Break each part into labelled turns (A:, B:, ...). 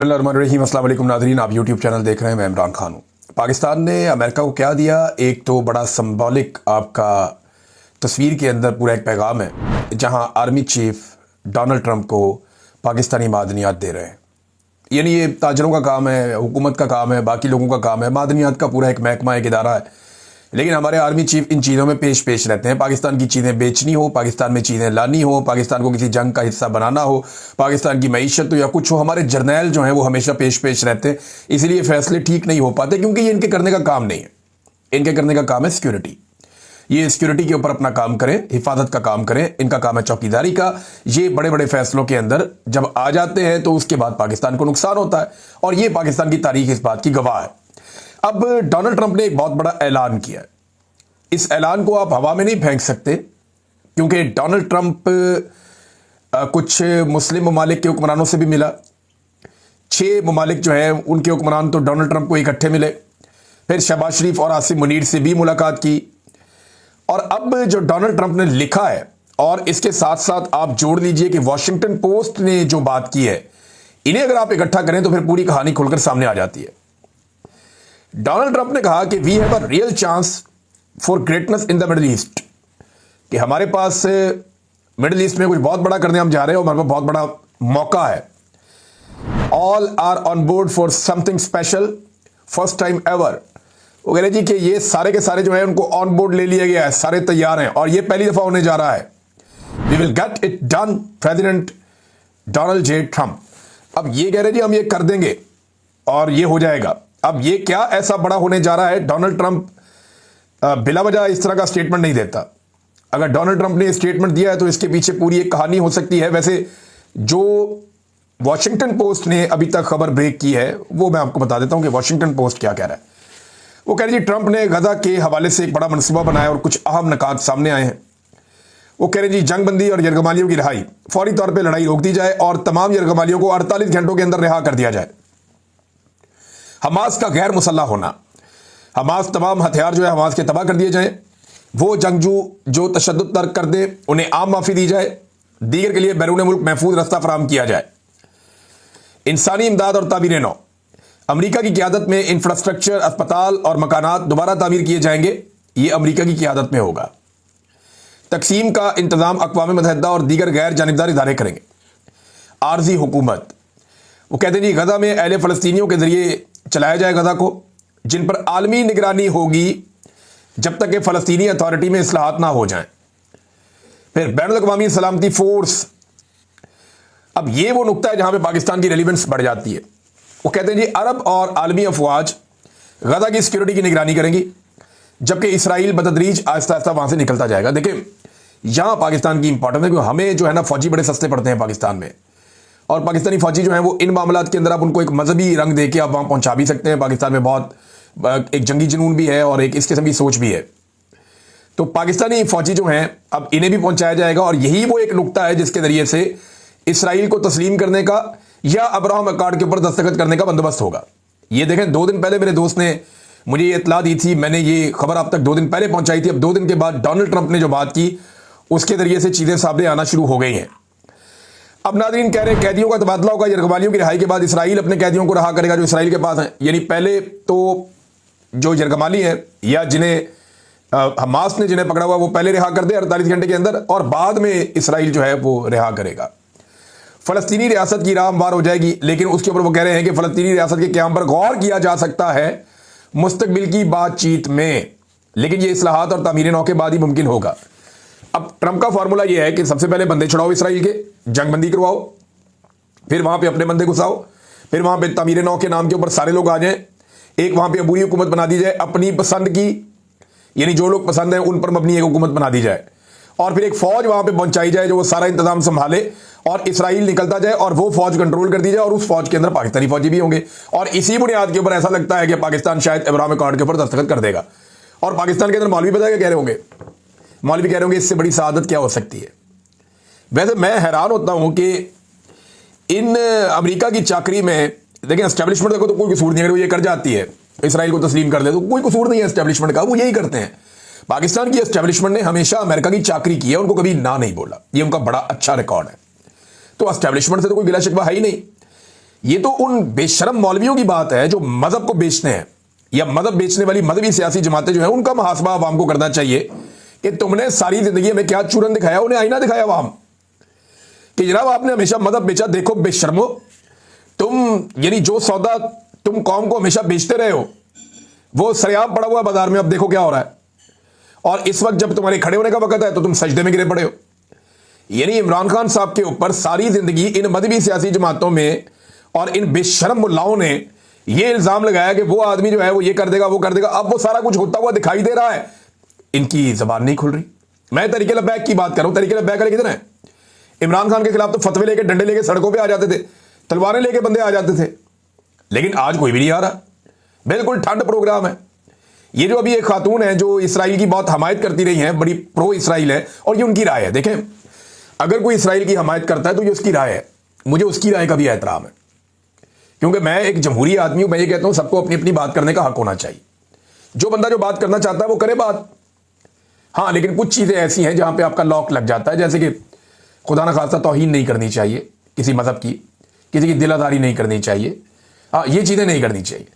A: रहीम अस्सलाम वालेकुम नाज़रीन, आप यूट्यूब चैनल देख रहे हैं। मैं इमरान खान हूँ। पाकिस्तान ने अमेरिका को क्या दिया? एक तो बड़ा सिंबॉलिक आपका तस्वीर के अंदर पूरा एक पैगाम है, जहां आर्मी चीफ डोनाल्ड ट्रंप को पाकिस्तानी मादनियात दे रहे हैं। यानी ये ताजरों का काम है, हुकूमत का काम है, बाकी लोगों का काम है, मादनियात का पूरा एक महकमा, एक इदारा है। लेकिन हमारे आर्मी चीफ इन चीज़ों में पेश रहते हैं। पाकिस्तान की चीज़ें बेचनी हो, पाकिस्तान में चीज़ें लानी हो, पाकिस्तान को किसी जंग का हिस्सा बनाना हो, पाकिस्तान की मईशत हो या कुछ हो, हमारे जर्नैल जो हैं वो हमेशा पेश रहते हैं। इसलिए फैसले ठीक नहीं हो पाते, क्योंकि ये इनके करने का काम नहीं है। इनके करने का काम है सिक्योरिटी। ये सिक्योरिटी के ऊपर अपना काम करें, हिफाजत का काम करें। इनका काम है चौकीदारी का। ये बड़े बड़े फैसलों के अंदर जब आ जाते हैं तो उसके बाद पाकिस्तान को नुकसान होता है, और ये पाकिस्तान की तारीख इस बात की गवाह है। अब डोनाल्ड ट्रंप ने एक बहुत बड़ा ऐलान किया है। इस ऐलान को आप हवा में नहीं फेंक सकते, क्योंकि डोनाल्ड ट्रंप कुछ मुस्लिम ममालिक के हुक्मरानों से भी मिला। 6 ममालिक जो हैं उनके हुक्मरान तो डोनाल्ड ट्रंप को इकट्ठे मिले। फिर शहबाज शरीफ और आसिम मुनीर से भी मुलाकात की। और अब जो डोनाल्ड ट्रंप ने लिखा है, और इसके साथ साथ आप जोड़ लीजिए कि वॉशिंगटन पोस्ट ने जो बात की है, इन्हें अगर आप इकट्ठा करें तो फिर पूरी कहानी खुलकर सामने आ जाती है। डोनाल्ड ट्रंप ने कहा कि we have a real chance for greatness in the Middle East, कि हमारे पास मिडिल ईस्ट में कुछ बहुत बड़ा करने हम जा रहे हैं और हमारे पास बहुत बड़ा मौका है। All are on board for something special, first time ever. वो कह रहे जी कि ये सारे के सारे जो है उनको ऑन बोर्ड ले लिया गया है, सारे तैयार हैं और ये पहली दफा होने जा रहा है। We will get it done, president Donald J Trump. अब ये कह रहे जी हम ये कर देंगे और ये हो जाएगा। अब ये क्या ऐसा बड़ा होने जा रहा है? डोनाल्ड ट्रंप बिला वजह इस तरह का स्टेटमेंट नहीं देता। अगर डोनाल्ड ट्रंप ने स्टेटमेंट दिया है तो इसके पीछे पूरी एक कहानी हो सकती है। वैसे जो वॉशिंगटन पोस्ट ने अभी तक खबर ब्रेक की है वो मैं आपको बता देता हूं कि वॉशिंगटन पोस्ट क्या कह रहा है। वो कह रही है ट्रंप ने गजा के हवाले से एक बड़ा मनसूबा बनाया और कुछ अहम निकात सामने आए हैं। वो कह रहे जी जंगबंदी और यरगमालियों की रिहाई, फौरी तौर पर लड़ाई रोक दी जाए और तमाम यरगमालियों को 48 घंटों के अंदर रिहा कर दिया जाए। हमास का गैर मुसल्ला होना, हमास तमाम हथियार जो है हमास के तबाह कर दिए जाएं। वो जंगजू जो तशद्दुद तर्क कर दे उन्हें आम माफी दी जाए। दीगर के लिए बैरून मुल्क महफूज रास्ता फराहम किया जाए। इंसानी इमदाद और तामीर नौ, अमरीका की क़यादत में इंफ्रास्ट्रक्चर, अस्पताल और मकानात दोबारा तामीर किए जाएंगे। ये अमरीका की क़यादत में होगा। तकसीम का इंतजाम अक़वाम मुत्तहिदा और दीगर गैर जानिबदार इदारे करेंगे। आर्जी हुकूमत, वो कहते हैं जी गजा में अहले फ़लस्तीनियों के जरिए चलाया जाए गजा को, जिन पर आलमी निगरानी होगी जब तक कि फ़लस्तीनी अथॉरिटी में इस्लाहात ना हो जाएं। फिर बैनुल अक़वामी सलामती फोर्स, अब ये वो नुक्ता है जहां पे पाकिस्तान की रेलिवेंस बढ़ जाती है। वो कहते हैं जी अरब और आलमी अफवाज गजा की सिक्योरिटी की निगरानी करेंगी, जबकि इसराइल बतदरीज आहिस्ता आहिस्ता वहां से निकलता जाएगा। देखिए यहां पाकिस्तान की इंपॉर्टेंस है, क्योंकि हमें जो है ना फौजी बड़े सस्ते पड़ते हैं पाकिस्तान में, और पाकिस्तानी फौजी जो है वो इन मामलात के अंदर आप उनको एक मजहबी रंग देके आप वहां पहुंचा भी सकते हैं। पाकिस्तान में बहुत एक जंगी जुनून भी है और एक इस किस्म की सोच भी है। तो पाकिस्तानी फौजी जो हैं अब इन्हें भी पहुंचाया जाएगा, और यही वो एक नुक्ता है जिसके जरिए से इसराइल को तस्लीम करने का या अब्राहम अकॉर्ड के ऊपर दस्तखत करने का बंदोबस्त होगा। ये देखें 2 दिन पहले मेरे दोस्त ने मुझे ये इतला दी थी, मैंने ये खबर आप तक 2 दिन पहले पहुंचाई थी। अब 2 दिन के बाद डोनाल्ड ट्रंप ने जो बात की उसके जरिए से चीजें सामने आना शुरू हो गई हैं। अब नाज़रीन कह रहे हैं कैदियों का तबादला होगा। यरगमालियों की रिहाई के बाद इसराइल अपने कैदियों को रहा करेगा जो इसराइल के पास हैं। यानी पहले तो जो यरगमाली हैं या जिन्हें हमास ने जिन्हें पकड़ा हुआ वो पहले रिहा कर दे 48 घंटे के अंदर, और बाद में इसराइल जो है वो रिहा करेगा। फ़लस्तीनी रियासत की राह हमवार हो जाएगी, लेकिन उसके ऊपर वो कह रहे हैं कि फ़लस्तीनी रियासत के क़याम पर गौर किया जा सकता है मुस्तकबिल की बातचीत में, लेकिन ये इस्लाहात और तामीर नौ के बाद ही मुमकिन होगा। अब ट्रंप का फार्मूला ये है कि सबसे पहले बंदे छुड़ाओ इसराइल के, जंगबंदी करवाओ, फिर वहां पे अपने बंदे घुसाओ, फिर वहां पे तामीर नौ के नाम के ऊपर सारे लोग आ जाएं, एक वहां पे अबूरी हुकूमत बना दी जाए अपनी पसंद की, यानी जो लोग पसंद हैं उन पर मबनी एक हुकूमत बना दी जाए, और फिर एक फौज वहां पे पहुंचाई जाए जो वो सारा इंतजाम संभाले, और इसराइल निकलता जाए और वो फौज कंट्रोल कर दी जाए, और उस फौज के अंदर पाकिस्तानी फौजी भी होंगे। और इसी बुनियाद के ऊपर ऐसा लगता है कि पाकिस्तान शायद अब्राहम अकॉर्ड के ऊपर दस्तखत कर देगा। और पाकिस्तान के अंदर मौलवी पता है क्या कह रहे होंगे? मौलवी कह रहे होंगे इससे बड़ी सआदत क्या हो सकती है। वैसे मैं हैरान होता हूं कि इन अमेरिका की चाकरी में देखें, एस्टेब्लिशमेंट देखो तो कोई कसूर नहीं है, अगर वो ये कर जाती है इसराइल को तस्लीम कर दे तो कोई कसूर नहीं है एस्टेब्लिशमेंट का, वो यही करते हैं। पाकिस्तान की एस्टेब्लिशमेंट ने हमेशा अमेरिका की चाकरी की है, उनको कभी ना नहीं बोला, ये उनका बड़ा अच्छा रिकॉर्ड है। तो एस्टेब्लिशमेंट से तो कोई गिला शिकवा है ही नहीं। ये तो उन बेशरम मौलवियों की बात है जो मजहब को बेचते हैं, या मजहब बेचने वाली मजहबी सियासी जमातें जो है उनका मुहासबा आवाम को करना चाहिए कि तुमने सारी जिंदगी में क्या चूरन दिखाया, उन्हें आईना दिखाया आवाम कि जनाब आपने हमेशा मजहब बेचा, देखो बेशर्मो तुम, यानी जो सौदा तुम कौम को हमेशा बेचते रहे हो वो सरेआम पड़ा हुआ बाजार में, अब देखो क्या हो रहा है। और इस वक्त जब तुम्हारे खड़े होने का वक्त है तो तुम सजदे में गिरे पड़े हो। यानी इमरान खान साहब के ऊपर सारी जिंदगी इन मजहबी सियासी जमातों में और इन बेशरम मुल्लाओं ने यह इल्जाम लगाया कि वो आदमी जो है वो ये कर देगा वो कर देगा। अब वो सारा कुछ होता हुआ दिखाई दे रहा है, इनकी जबान नहीं खुल रही। मैं तरीके लब्बैक की बात कर रहा हूं, तरीके लब्बैक वाले किधर है? इमरान खान के खिलाफ तो फतवे लेके डंडे लेके सड़कों पे आ जाते थे, तलवारें लेके बंदे आ जाते थे, लेकिन आज कोई भी नहीं आ रहा। बिल्कुल ठंड प्रोग्राम है। ये जो अभी एक खातून है जो इसराइल की बहुत हमायत करती रही है, बड़ी प्रो इसराइल है, और ये उनकी राय है। देखें, अगर कोई इसराइल की हमायत करता है तो ये उसकी राय है, मुझे उसकी राय का भी एहतराम है, क्योंकि मैं एक जमहूरी आदमी हूं। मैं ये कहता हूं सबको अपनी अपनी बात करने का हक होना चाहिए। जो बंदा जो बात करना चाहता है वो करे बात। हाँ, लेकिन कुछ चीजें ऐसी हैं जहां पे आपका लॉक लग जाता है, जैसे कि खुदा न खास्ता तौहीन नहीं करनी चाहिए किसी मजहब की, किसी की दिलादारी नहीं करनी चाहिए। हाँ, ये चीजें नहीं करनी चाहिए।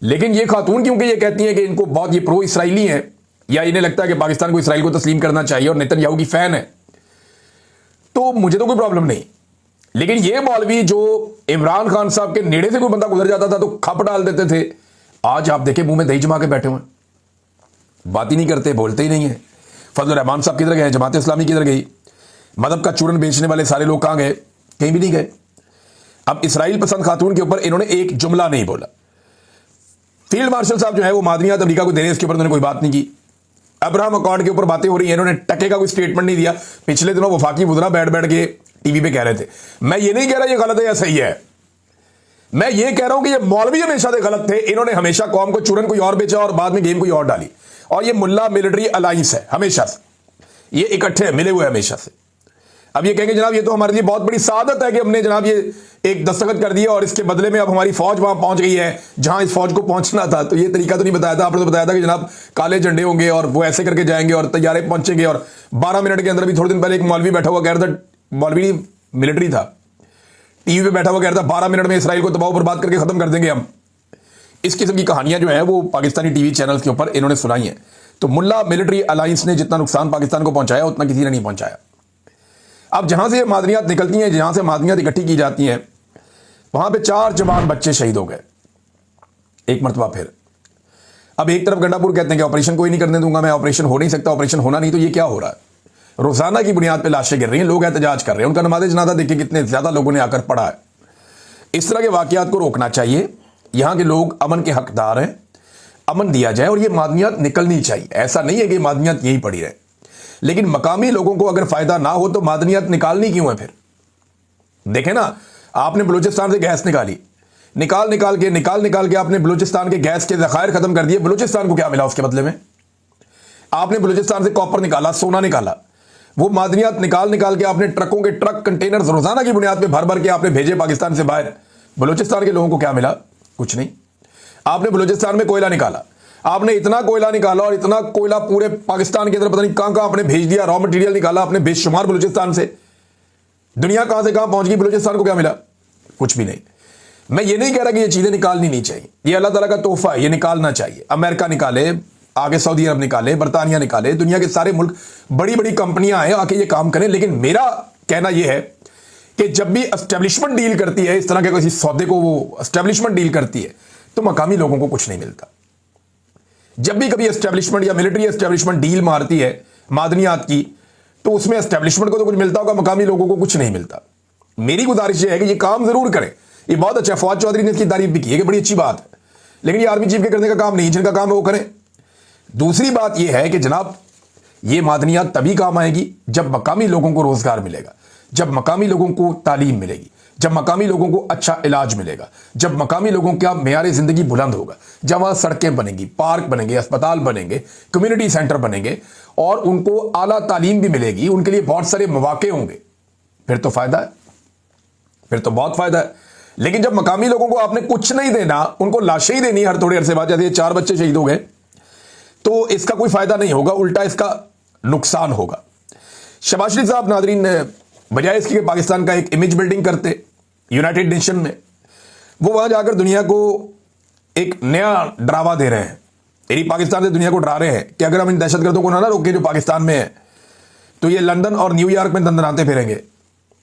A: लेकिन ये खातून क्योंकि ये कहती हैं कि इनको बहुत ये प्रो इसराइली हैं, या इन्हें लगता है कि पाकिस्तान को इसराइल को तस्लीम करना चाहिए और नेतन्याहू की फैन है, तो मुझे तो कोई प्रॉब्लम नहीं। लेकिन ये मौलवी जो इमरान खान साहब के नेड़े से कोई बंदा गुजर जाता था तो खप डाल देते थे, आज आप देखें मुंह में दही जमा के बैठे हुए, बात ही नहीं करते, बोलते ही नहीं है। फजल रहमान साहब किधर गए? जमात इस्लामी किधर गई? मदद का चूरन बेचने वाले सारे लोग कहां गए? कहीं भी नहीं गए। अब इसराइल पसंद खातून के ऊपर इन्होंने एक जुमला नहीं बोला। फील्ड मार्शल साहब जो है वो मादनियात अमेरिका को दे रहे हैं, इसके ऊपर उन्होंने कोई बात नहीं की। अब्राहम अकॉर्ड के ऊपर बातें हो रही हैं, इन्होंने टके का कोई स्टेटमेंट नहीं दिया। पिछले दिनों वफाकी वुज़रा बैठ बैठ के टीवी पे कह रहे थे। मैं ये नहीं कह रहा ये गलत है या सही है, मैं ये कह रहा हूं कि ये मौलवी हमेशा से गलत थे। इन्होंने हमेशा कौम को चूरन कोई और बेचा और बाद में गेम कोई और डाली। और ये मुल्ला मिलिट्री अलायंस है, हमेशा से ये इकट्ठे मिले हुए हमेशा से। अब ये कहेंगे जनाब ये तो हमारे लिए बहुत बड़ी सादत है कि हमने जनाब ये एक दस्तखत कर दिया और इसके बदले में अब हमारी फौज वहां पहुंच गई है जहां इस फौज को पहुंचना था। तो ये तरीका तो नहीं बताया था आपने, तो बताया था कि जनाब काले झंडे होंगे और वो ऐसे करके जाएंगे और तैयारे पहुंचेंगे। और 12 मिनट के अंदर भी, थोड़े दिन पहले एक मौलवी बैठा हुआ कह रहा था, मौलवी मिलिट्री था, टीवी पे बैठा हुआ कह रहा था 12 मिनट में इसराइल को तबाह बर्बाद करके खत्म कर देंगे हम। इस किस्म की कहानियां जो है वो पाकिस्तानी टीवी चैनल के ऊपर इन्होंने सुनाई है। तो मुल्ला मिलिट्री अलायंस ने जितना नुकसान पाकिस्तान को पहुंचाया उतना किसी ने नहीं पहुंचाया। अब जहां से मादनियात निकलती हैं, जहां से मादनियात इकट्ठी की जाती हैं, वहां पे 4 जवान बच्चे शहीद हो गए एक मरतबा फिर। अब एक तरफ गंडापुर कहते हैं कि ऑपरेशन कोई नहीं करने दूंगा मैं, ऑपरेशन हो नहीं सकता, ऑपरेशन होना नहीं। तो ये क्या हो रहा है? रोजाना की बुनियाद पर लाशें गिर रही हैं, लोग एहतजाज कर रहे हैं, उनका नमाज़े जनाजा देखिए कितने ज्यादा लोगों ने आकर पढ़ा है। इस तरह के वाकयात को रोकना चाहिए। यहां के लोग अमन के हकदार हैं, अमन दिया जाए और ये मादनियात निकलनी चाहिए। ऐसा नहीं है कि मादनियात यहीं पड़ी रहे, लेकिन मकामी लोगों को अगर फायदा ना हो तो मादनियात निकालनी क्यों है फिर? देखें ना, आपने बलूचिस्तान से गैस निकाली, निकाल निकाल के आपने बलूचिस्तान के गैस के ज़खायर खत्म कर दिए। बलूचिस्तान को क्या मिला उसके बदले में? आपने बलूचिस्तान से कॉपर निकाला, सोना निकाला, वो मादनियात निकाल के आपने ट्रकों के ट्रक कंटेनर्स रोजाना की बुनियाद पर भर के आपने भेजे पाकिस्तान से बाहर। बलूचिस्तान के लोगों को क्या मिला? कुछ नहीं। आपने बलूचिस्तान में कोयला निकाला, आपने इतना कोयला निकाला और इतना कोयला पूरे पाकिस्तान के अंदर पता नहीं कहां कहां आपने भेज दिया। रॉ मटेरियल निकाला आपने बेशुमार बलूचिस्तान से, दुनिया कहां से कहां पहुंच गई, बलूचिस्तान को क्या मिला? कुछ भी नहीं। मैं ये नहीं कह रहा कि ये चीजें निकालनी नहीं चाहिए, ये अल्लाह ताला का तोहफा है, ये निकालना चाहिए। अमेरिका निकाले, आगे सऊदी अरब निकाले, बरतानिया निकाले, दुनिया के सारे मुल्क, बड़ी बड़ी कंपनियां आए आके ये काम करें। लेकिन मेरा कहना यह है कि जब भी एस्टेब्लिशमेंट डील करती है इस तरह के किसी सौदे को, वो एस्टेब्लिशमेंट डील करती है तो मकामी लोगों को कुछ नहीं मिलता। जब भी कभी एस्टेब्लिशमेंट या मिलिट्री एस्टेब्लिशमेंट डील मारती है मादनियात की, तो उसमें एस्टेब्लिशमेंट को तो कुछ मिलता होगा, मकामी लोगों को कुछ नहीं मिलता। मेरी गुजारिश है कि ये काम जरूर करें। ये बहुत अच्छा, फौज चौधरी ने इसकी तारीफ भी की है कि बड़ी अच्छी बात है, लेकिन ये आर्मी चीफ के करने का काम नहीं, जिनका काम है वो करें। दूसरी बात यह है कि जनाब ये मादनियात तभी काम आएगी जब मकामी लोगों को रोजगार मिलेगा, जब मकामी लोगों को तालीम मिलेगी, जब मकामी लोगों को अच्छा इलाज मिलेगा, जब मकामी लोगों का मेयार जिंदगी बुलंद होगा, जब वहां सड़कें बनेंगी, पार्क बनेंगे, अस्पताल बनेंगे, कम्युनिटी सेंटर बनेंगे और उनको आला तालीम भी मिलेगी, उनके लिए बहुत सारे मौके होंगे, फिर तो फायदा है, फिर तो बहुत फायदा है। लेकिन जब मकामी लोगों को आपने कुछ नहीं देना, उनको लाशें ही देनी हर थोड़े अरसे बाद, जैसे 4 बच्चे शहीद हो गए, तो इसका कोई फायदा नहीं होगा, उल्टा इसका नुकसान होगा। शहबाज शरीफ साहब नाजरीन, बजाय इसके पाकिस्तान का एक इमेज बिल्डिंग करते यूनाइटेड नेशन में, वो वहां जाकर दुनिया को एक नया डरावा दे रहे हैं, यानी पाकिस्तान से दुनिया को डरा रहे हैं कि अगर हम इन दहशतगर्दों को ना रोके जो पाकिस्तान में है तो ये लंदन और न्यूयॉर्क में दंदनाते फिरेंगे।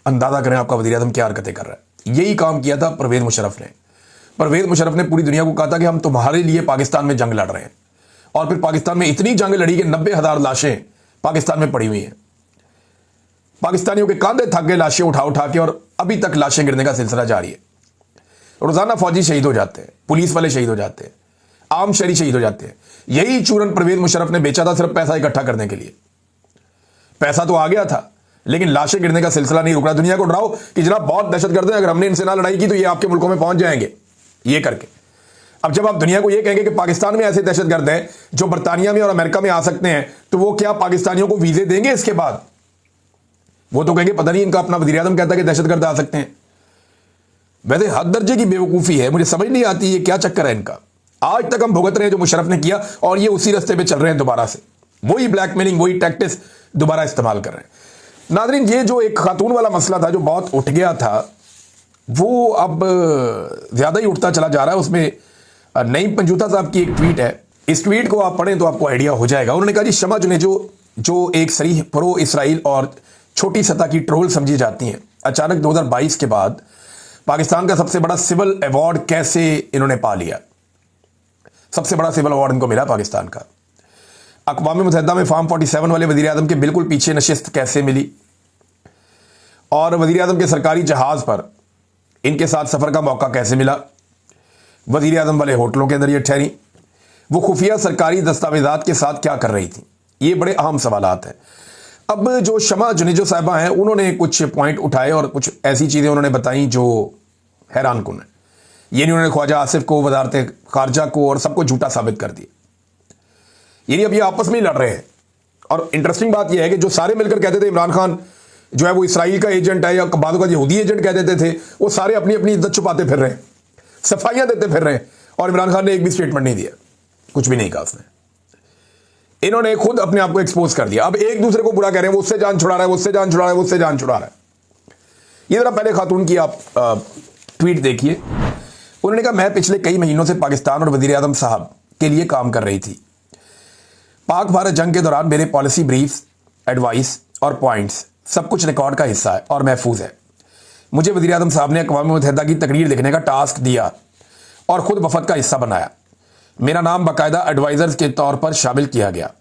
A: अंदाजा करें आपका वज़ीर आज़म क्या हरकतें कर रहा है। यही काम किया था परवेज़ मुशर्रफ ने। परवेज़ मुशर्रफ ने पूरी दुनिया को कहा था कि हम तुम्हारे लिए पाकिस्तान में जंग लड़ रहे हैं, और फिर पाकिस्तान में इतनी जंग लड़ी कि 90,000 लाशें पाकिस्तान में पड़ी हुई हैं। पाकिस्तानियों के कांधे थक गए लाशें उठा उठा के, और अभी तक लाशें गिरने का सिलसिला जारी है। रोजाना फौजी शहीद हो जाते हैं, पुलिस वाले शहीद हो जाते हैं, आम शहरी शहीद हो जाते हैं। यही चूरन परवेज़ मुशर्रफ ने बेचा था सिर्फ पैसा इकट्ठा करने के लिए। पैसा तो आ गया था, लेकिन लाशें गिरने का सिलसिला नहीं रुक रहा। दुनिया को डराओ कि जनाब बहुत दहशतगर्द हैं, अगर हमने इनसे ना लड़ाई की तो ये आपके मुल्कों में पहुंच जाएंगे, ये करके। अब जब आप दुनिया को ये कहेंगे कि पाकिस्तान में ऐसे दहशतगर्द हैं जो बर्तानिया में और अमेरिका में आ सकते हैं, तो वो क्या पाकिस्तानियों को वीजे देंगे इसके बाद? वो तो कहेंगे पता नहीं, इनका अपना वज़ीर आज़म कहता है कि दहशतगर्द आ सकते हैं। वैसे हद दर्जे की बेवकूफ़ी है, मुझे समझ नहीं आती ये क्या चक्कर है इनका। आज तक हम भुगत रहे हैं जो मुशर्रफ ने किया, और ये उसी रास्ते पे चल रहे हैं दोबारा से। वही ब्लैकमेलिंग, वही टैक्टिक्स दोबारा इस्तेमाल कर रहे हैं। नाज़रीन, ये जो एक खातून वाला मसला था जो बहुत उठ गया था, वो अब ज़्यादा ही उठता चला जा रहा है। उसमें नईम पंजूता साहब की एक ट्वीट है, इस ट्वीट को आप पढ़ें तो आपको आइडिया हो जाएगा। उन्होंने कहा जी, शमा जुनेजो जो एक सरीह प्रो इसराइल और छोटी सतह की ट्रोल समझी जाती हैं, अचानक 2022 के बाद पाकिस्तान का सबसे बड़ा सिविल अवार्ड कैसे इन्होंने पा लिया। सबसे बड़ा सिविल अवार्ड इनको मिला पाकिस्तान का। अक़वाम मुत्तहिदा में फार्म 47 वाले वज़ीर आज़म के बिल्कुल पीछे नशिस्त कैसे मिली, और वज़ीर आज़म के सरकारी जहाज़ पर इनके साथ सफ़र का मौका कैसे मिला, वज़ीर आज़म वाले होटलों के अंदर ये ठहरी, वो खुफिया सरकारी दस्तावेज़ात के साथ क्या कर रही थी। ये बड़े अहम सवालात हैं। अब जो शमा जुनेजो साहिबा हैं, उन्होंने कुछ पॉइंट उठाए और कुछ ऐसी चीज़ें उन्होंने बताई जो हैरान कुन है। ये नहीं, उन्होंने ख्वाजा आसिफ को, वज़ारत ख़ारजा को और सबको झूठा साबित कर दिया। ये नहीं, अब ये आपस में ही लड़ रहे हैं। और इंटरेस्टिंग बात यह है कि जो सारे मिलकर कहते थे इमरान खान जो है वो इसराइल का एजेंट है या बादों का यहूदी एजेंट कह देते थे, वो सारे अपनी अपनी इज्जत छुपाते फिर रहे हैं, सफाइयां देते फिर रहे हैं। और इमरान खान ने एक भी स्टेटमेंट नहीं दिया, कुछ भी नहीं कहा उसने। इन्होंने खुद अपने आप को एक्सपोज कर दिया। अब एक दूसरे को बुरा कह रहे हैं, वो उससे जान छुड़ा रहा है, वो उससे जान छुड़ा रहा है, वो उससे जान छुड़ा रहा है। ये जरा पहले खातून की आप ट्वीट देखिए। उन्होंने कहा, मैं पिछले कई महीनों से पाकिस्तान और वज़ीर आज़म साहब के लिए काम कर रही थी। पाक भारत जंग के दौरान मेरे पॉलिसी ब्रीफ्स, एडवाइस और पॉइंट्स सब कुछ रिकॉर्ड का हिस्सा है और महफूज है। मुझे वज़ीर आज़म साहब ने अक़वाम मुत्तहिदा की तकरीर लिखने का टास्क दिया और ख़ुद वफ़द का हिस्सा बनाया। मेरा नाम बाकायदा एडवाइज़र्स के तौर पर शामिल किया गया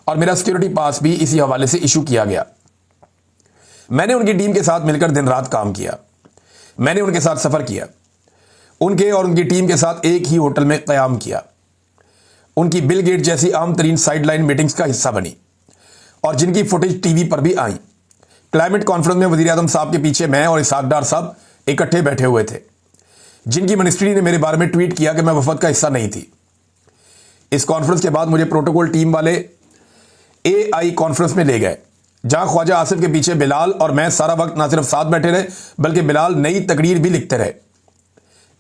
A: और मेरा सिक्योरिटी पास भी इसी हवाले से इशू किया गया। मैंने उनकी टीम के साथ मिलकर दिन रात काम किया। मैंने उनके साथ सफ़र किया, उनके और उनकी टीम के साथ एक ही होटल में क़याम किया, उनकी बिल गेट जैसी आम तरीन साइडलाइन मीटिंग्स का हिस्सा बनी और जिनकी फुटेज टीवी पर भी आई। क्लाइमेट कॉन्फ्रेंस में वज़ीर आज़म साहब के पीछे मैं और इसहाक डार साहब इकट्ठे बैठे हुए थे, जिनकी मिनिस्ट्री ने मेरे बारे में ट्वीट किया कि मैं वफद का हिस्सा नहीं थी। इस कॉन्फ्रेंस के बाद मुझे प्रोटोकॉल टीम वाले AI कॉन्फ्रेंस में ले गए, जहां ख्वाजा आसिफ के पीछे बिलाल और मैं सारा वक्त ना सिर्फ साथ बैठे रहे, बल्कि बिलाल नई तकरीर भी लिखते रहे।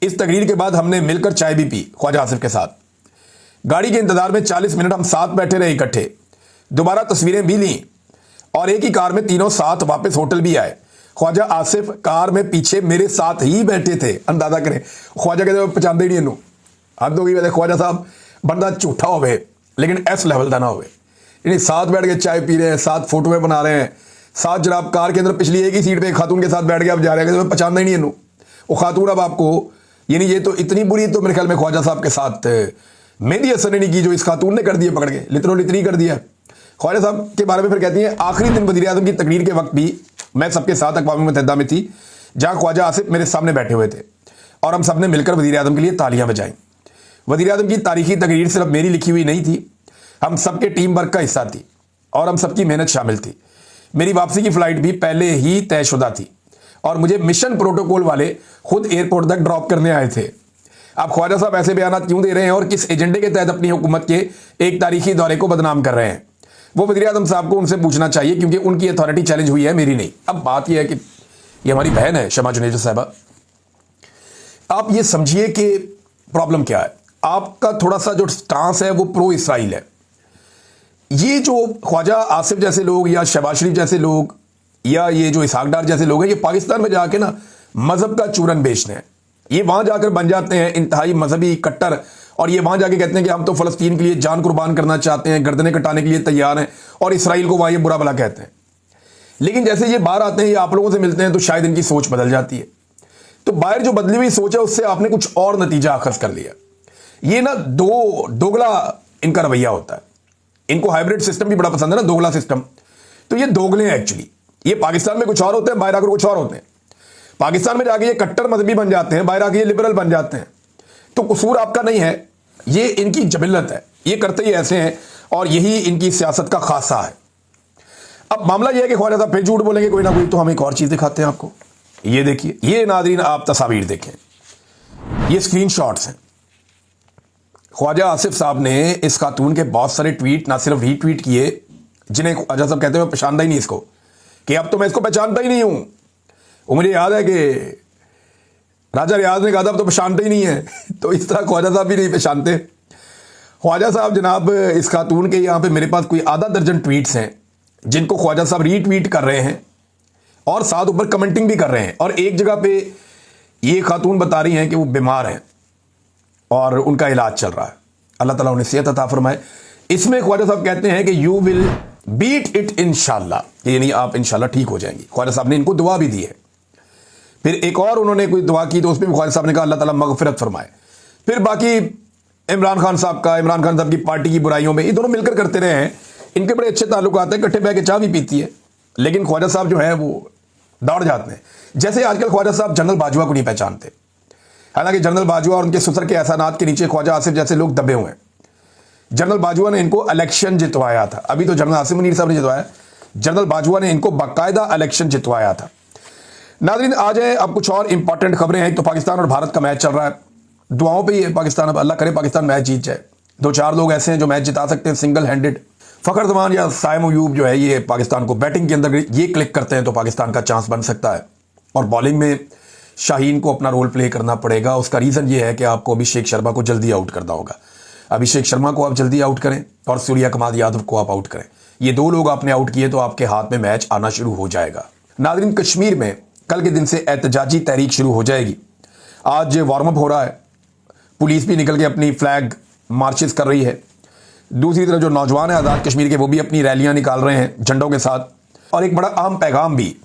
A: इस तकरीर के बाद हमने मिलकर चाय भी पी ख्वाजा आसिफ के साथ। गाड़ी के इंतजार में 40 मिनट हम साथ बैठे रहे इकट्ठे, दोबारा तस्वीरें भी लीं और एक ही कार में तीनों साथ वापस होटल भी आए। ख्वाजा आसिफ कार में पीछे मेरे साथ ही बैठे थे। अंदाजा करें, ख्वाजा कहते पहचानते ही नहीं इनू, हद हो गई। वैसे ख्वाजा साहब बंदा झूठा होवे लेकिन इस लेवल का ना होवे। यानी साथ बैठ के चाय पी रहे हैं, साथ फोटोएं बना रहे हैं, साथ जनाब कार के अंदर पिछली एक ही सीट पे एक खातून के साथ बैठ के आप जा रहे हैं, पहचानता ही नहीं इनू। वो खातून अब आपको, यानी ये तो इतनी बुरी तो मेरे ख्याल में ख्वाजा साहब के साथ मेहंदी हसन ने नहीं की जो इस खातून ने कर दिया, पकड़ के लितरो लितरी कर दिया। ख्वाजा साहब के बारे में फिर कहती हैं, आखिरी दिन वज़ीर आज़म की तकरीर के वक्त भी मैं सबके साथ अक़वाम मुत्तहिदा में थी, जहां ख्वाजा आसिफ मेरे सामने बैठे हुए थे और हम सब ने मिलकर वज़ीर आज़म के लिए तालियां बजाईं। वज़ीर आज़म की तारीखी तकरीर सिर्फ मेरी लिखी हुई नहीं थी, हम सबके टीम वर्क का हिस्सा थी और हम सबकी मेहनत शामिल थी। मेरी वापसी की फ़्लाइट भी पहले ही तयशुदा थी और मुझे मिशन प्रोटोकॉल वाले खुद एयरपोर्ट तक ड्रॉप करने आए थे। अब ख्वाजा साहब ऐसे बयान क्यों दे रहे हैं और किस एजेंडे के तहत अपनी हुकूमत के एक तारीखी दौरे को बदनाम कर रहे हैं, वो वज़ीर आज़म साहब को उनसे पूछना चाहिए, क्योंकि उनकी अथॉरिटी चैलेंज हुई है, मेरी नहीं। अब बात यह है कि ये हमारी बहन है शमा जुनेजो साहिबा। आप ये समझिए कि प्रॉब्लम क्या है। आपका थोड़ा सा जो स्टांस है वो प्रो इसराइल है। ये जो ख्वाजा आसिफ जैसे लोग या शहबाज शरीफ जैसे लोग या ये जो इसहाक डार जैसे लोग हैं, ये पाकिस्तान में जाके ना मजहब का चूरन बेचते हैं। ये वहां जाकर बन जाते हैं इंतहाई मजहबी कट्टर, और ये वहां जाके कहते हैं कि हम तो फलस्तीन के लिए जान कुर्बान करना चाहते हैं, गर्दनें कटाने के लिए तैयार हैं, और इसराइल को वहां ये बुरा भला कहते हैं। लेकिन जैसे ये बाहर आते हैं या आप लोगों से मिलते हैं तो शायद इनकी सोच बदल जाती है। तो बाहर जो बदली हुई सोच है उससे आपने कुछ और नतीजा अखज कर लिया। ये ना दोगला इनका रवैया होता है। इनको हाइब्रिड सिस्टम भी बड़ा पसंद है ना, दोगला सिस्टम। तो ये दोगले हैं एक्चुअली। ये पाकिस्तान में कुछ और होते हैं, बाहर आकर कुछ और होते हैं। पाकिस्तान में जाके ये कट्टर मजहबी बन जाते हैं, बाहर आके ये लिबरल बन जाते हैं। तो कसूर आपका नहीं है, ये इनकी जबिल्लत है, ये करते ही ऐसे हैं और यही इनकी सियासत का खासा है। अब मामला यह है कि ख्वाजा साहब फिर झूठ बोलेंगे कोई ना कोई, तो हम एक और चीज दिखाते हैं आपको। ये देखिए, ये नाज़रीन आप तस्वीर देखें, ये स्क्रीनशॉट्स हैं। ख्वाजा आसिफ साहब ने इस खातून के बहुत सारे ट्वीट ना सिर्फ रीट्वीट किए, जिन्हें ख्वाजा साहब कहते हैं मैं पहचानता ही नहीं इसको, कि अब तो मैं इसको पहचानता ही नहीं हूं। वो मुझे याद है कि राजा रियाज ने कहा था अब तो पहचानते ही नहीं है। तो इस तरह ख्वाजा साहब भी नहीं पहचानते। ख्वाजा साहब जनाब, इस खातून के यहाँ पे मेरे पास कोई आधा दर्जन ट्वीट्स हैं जिनको ख्वाजा साहब रीट्वीट कर रहे हैं और साथ ऊपर कमेंटिंग भी कर रहे हैं। और एक जगह पे ये खातून बता रही हैं कि वो बीमार हैं और उनका इलाज चल रहा है, अल्लाह ताला उन्हें सेहत अता फरमाए। इसमें ख्वाजा साहब कहते हैं कि यू विल बीट इट इंशाल्लाह, यानी आप इंशाल्लाह ठीक हो जाएंगी। ख्वाजा साहब ने इनको दुआ भी दी है। फिर एक और उन्होंने कोई दुआ की तो उसमें भी ख्वाजा साहब ने कहा अल्लाह ताला मगफिरत फरमाए। फिर बाकी इमरान खान साहब की पार्टी की बुराइयों में ये दोनों मिलकर करते रहे हैं। इनके बड़े अच्छे ताल्लुकात हैं, इकट्ठे बह के चाय भी पीती है। लेकिन ख्वाजा साहब जो है वो दौड़ जाते हैं। जैसे आजकल ख्वाजा साहब जनरल बाजवा को नहीं पहचानते, हालांकि जनरल बाजवा और उनके ससुर के एहसानात के नीचे ख्वाजा आसिफ जैसे लोग दबे हुए हैं। जनरल बाजवा ने इनको इलेक्शन जितवाया था, अभी तो जनरल आसिफ मुनीर साहब ने जितवाया, जनरल बाजवा ने इनको बाकायदा इलेक्शन जितवाया था। नाज़रीन आ जाए, अब कुछ और इंपॉर्टेंट खबरें हैं। तो पाकिस्तान और भारत का मैच चल रहा है, दुआओं पे ही है पाकिस्तान। अब अल्लाह करे पाकिस्तान मैच जीत जाए। 2-4 लोग ऐसे हैं जो मैच जिता सकते हैं सिंगल हैंडेड। फ़खर जमान या साइम अयूब जो है ये पाकिस्तान को बैटिंग के अंदर ये क्लिक करते हैं तो पाकिस्तान का चांस बन सकता है। और बॉलिंग में शाहीन को अपना रोल प्ले करना पड़ेगा। उसका रीज़न ये है कि आपको अभिषेक शर्मा को जल्दी आउट करना होगा। अभिषेक शर्मा को आप जल्दी आउट करें और सूर्या कुमार यादव को आप आउट करें। ये 2 लोग आपने आउट किए तो आपके हाथ में मैच आना शुरू हो जाएगा। नाज़रीन, कश्मीर में कल के दिन से एहतजाजी तहरीक शुरू हो जाएगी। आज वार्म अप हो रहा है, पुलिस भी निकल के अपनी फ्लैग मार्चेस कर रही है। दूसरी तरफ जो नौजवान है आज़ाद कश्मीर के, वो भी अपनी रैलियां निकाल रहे हैं झंडों के साथ। और एक बड़ा अहम पैगाम भी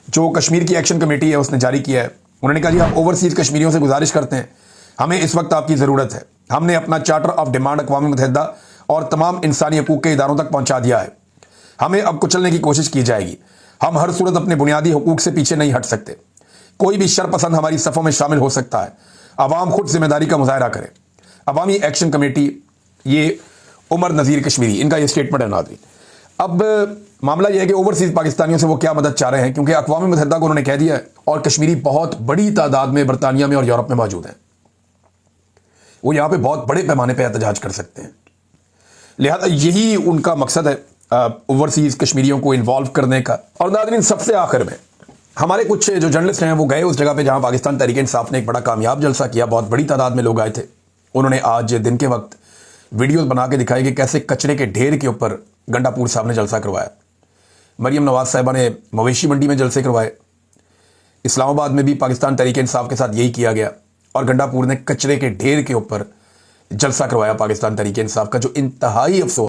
A: जो कश्मीर की एक्शन कमेटी है उसने जारी किया है। उन्होंने कहा जी हम ओवरसीज कश्मीरियों से गुजारिश करते हैं, हमें इस वक्त आपकी ज़रूरत है। हमने अपना चार्टर ऑफ डिमांड अक़वाम मुत्तहिदा और तमाम इंसानी हकूक़ के इदारों तक पहुँचा दिया है। हमें अब कुचलने की कोशिश की जाएगी। हम हर सूरत अपने बुनियादी हकूक़ से पीछे नहीं हट सकते। कोई भी शरपसंद हमारी सफ़ों में शामिल हो सकता है। अवाम खुद जिम्मेदारी का मुजाहरा करें। अवामी एक्शन कमेटी, ये उमर नज़ीर कश्मीरी, इनका ये स्टेटमेंट है। नाज़रीन, अब मामला यह है कि ओवरसीज पाकिस्तानियों से वो क्या मदद चाह रहे हैं, क्योंकि अक़वाम मुत्तहिदा को उन्होंने कह दिया है और कश्मीरी बहुत बड़ी तादाद में बरतानिया में और यूरोप में मौजूद हैं। वो यहाँ पे बहुत बड़े पैमाने पर एहतजाज कर सकते हैं। लिहाजा यही उनका मकसद है ओवरसीज कश्मीरियों को इन्वॉल्व करने का। और नाज़रीन, सबसे आखिर में हमारे कुछ जो जर्नलिस्ट हैं वो गए उस जगह पे जहाँ पाकिस्तान तहरीक इंसाफ ने एक बड़ा कामयाब जलसा किया। बहुत बड़ी तादाद में लोग आए थे। उन्होंने आज दिन के वक्त वीडियोस बना के दिखाई कि कैसे कचरे के ढेर के ऊपर गंडापुर साहब ने जलसा करवाया। मरियम नवाज साहिबा ने मवेशी मंडी में जलसे करवाए। इस्लामाबाद में भी पाकिस्तान तहरीक इंसाफ के साथ यही किया गया और गंडापुर ने कचरे के ढेर के ऊपर जलसा करवाया पाकिस्तान तहरीक इंसाफ का, जो इंतहाई अफसोस